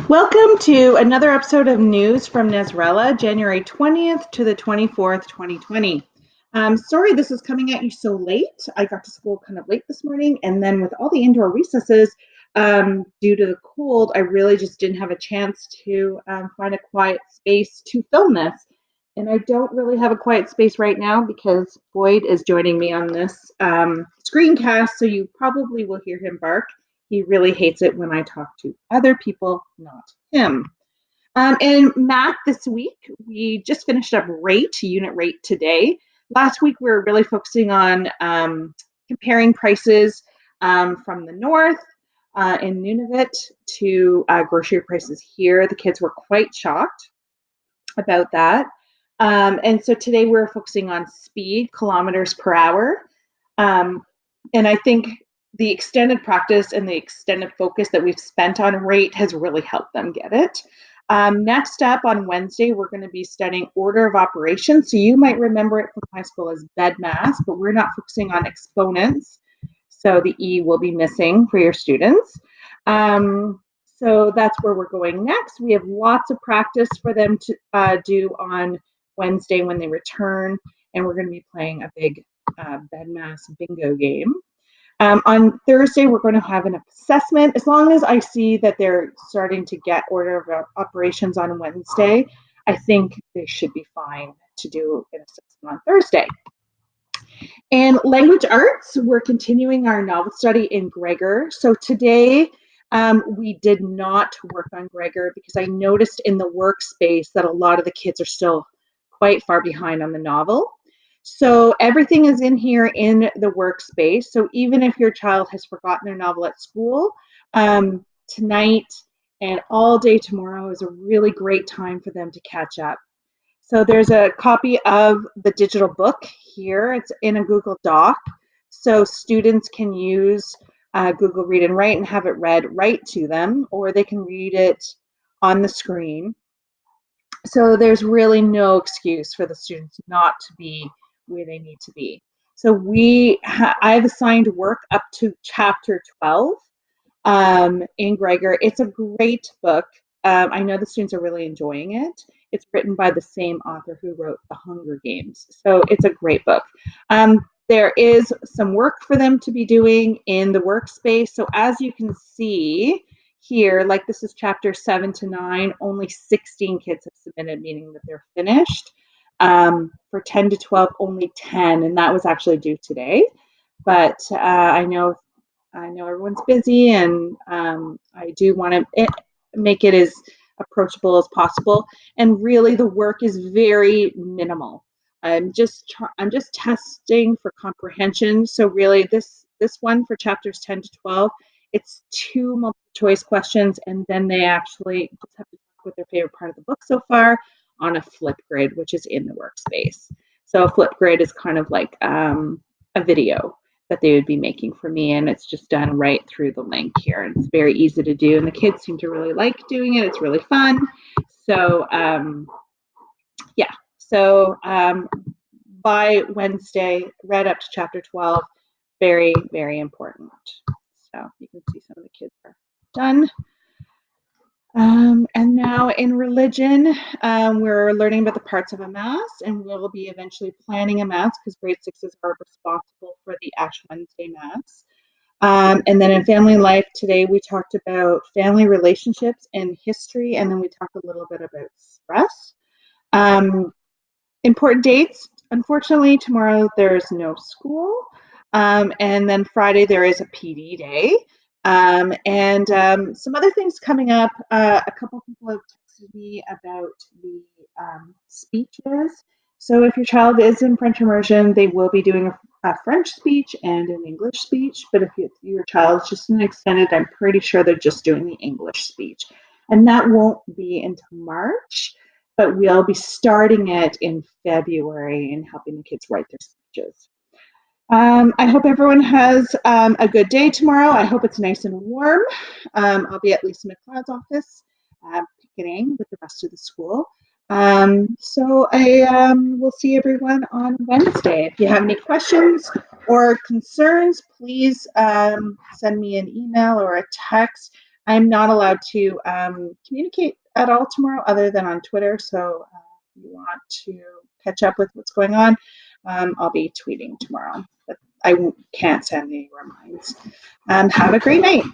Welcome to another episode of News from Nesrallah, January 20th to the 24th, 2020. Sorry this is coming at you so late. I got to school kind of late this morning, and then with all the indoor recesses, due to the cold, I really just didn't have a chance to find a quiet space to film this. And I don't really have a quiet space right now because Boyd is joining me on this screencast, so you probably will hear him bark. He really hates it when I talk to other people, not him. In math this week, we just finished up unit rate today. Last week, we were really focusing on comparing prices from the north in Nunavut to grocery prices here. The kids were quite shocked about that. And so today we're focusing on speed, kilometers per hour. And I think the extended practice and the extended focus that we've spent on rate has really helped them get it. Next up on Wednesday, we're going to be studying order of operations. So you might remember it from high school as BEDMAS, but we're not focusing on exponents. So the E will be missing for your students. So that's where we're going next. We have lots of practice for them to do on Wednesday when they return, and we're going to be playing a big BEDMAS bingo game. On Thursday, we're going to have an assessment. As long as I see that they're starting to get order of operations on Wednesday, I think they should be fine to do an assessment on Thursday. And language arts, we're continuing our novel study in Gregor. So today, we did not work on Gregor because I noticed in the workspace that a lot of the kids are still quite far behind on the novel. So everything is in here in the workspace. So even if your child has forgotten their novel at school, tonight and all day tomorrow is a really great time for them to catch up. So there's a copy of the digital book here. It's in a Google Doc. So students can use Google Read and Write and have it read right to them, or they can read it on the screen. So there's really no excuse for the students not to be where they need to be. So I've assigned work up to chapter 12 in Gregor. It's a great book. I know the students are really enjoying it. It's written by the same author who wrote The Hunger Games. So it's a great book. There is some work for them to be doing in the workspace. So as you can see here, like this is chapter 7 to 9, only 16 kids have submitted, meaning that they're finished. For 10 to 12, only 10, and that was actually due today. But I know everyone's busy, and I do want to make it as approachable as possible. And really, the work is very minimal. I'm just testing for comprehension. So really, this one for chapters 10 to 12, it's 2 multiple choice questions, and then they actually just have to talk about their favorite part of the book so far on a flip grid, which is in the workspace. So a flip grid is kind of like a video that they would be making for me, and it's just done right through the link here, and it's very easy to do, and the kids seem to really like doing it. It's really fun. So yeah, so by Wednesday, read up to chapter 12, very, very important. So you can see some of the kids are done. And now in religion, we're learning about the parts of a mass, and we'll be eventually planning a mass because grade 6s are responsible for the Ash Wednesday mass. And then in family life today, we talked about family relationships and history, and then we talked a little bit about stress. Important dates. Unfortunately, tomorrow there's no school. And then Friday there is a PD day. And some other things coming up. A couple people have texted me about the speeches. So if your child is in French immersion, they will be doing a French speech and an English speech. But if your child is just an extended, I'm pretty sure they're just doing the English speech. And that won't be until March, but we'll be starting it in February and helping the kids write their speeches. I hope everyone has a good day tomorrow. I hope it's nice and warm. I'll be at Lisa McLeod's office picketing with the rest of the school. So I will see everyone on Wednesday. If you have any questions or concerns, please send me an email or a text. I'm not allowed to communicate at all tomorrow other than on Twitter. So if you want to catch up with what's going on, I'll be tweeting tomorrow. But I can't send any reminds. Have a great night.